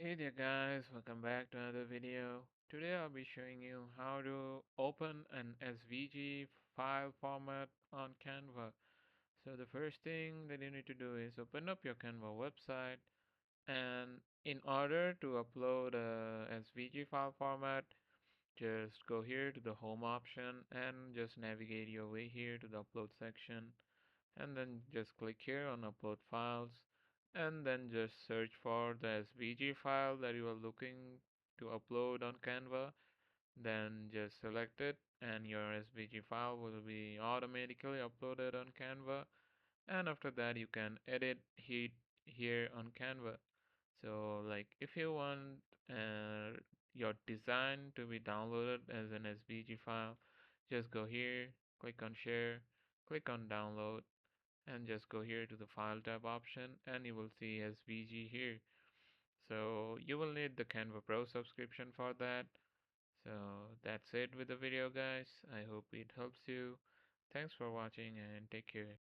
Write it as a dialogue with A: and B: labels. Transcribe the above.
A: Hey there guys, welcome back to another video. Today I'll be showing you how to open an SVG file format on Canva. So the first thing that you need to do is open up your Canva website, and in order to upload a SVG file format, just go here to the home option and just navigate your way here to the upload section, and then just click here on upload files, and then just search for the SVG file that you are looking to upload on Canva. Then just select it and your SVG file will be automatically uploaded on Canva, and after that you can edit it here on Canva. So like if you want your design to be downloaded as an SVG file, just go here, click on share, click on download, and just go here to the file tab option, and you will see SVG here. So you will need the Canva Pro subscription for that. So that's it with the video guys. I hope it helps you. Thanks for watching and take care.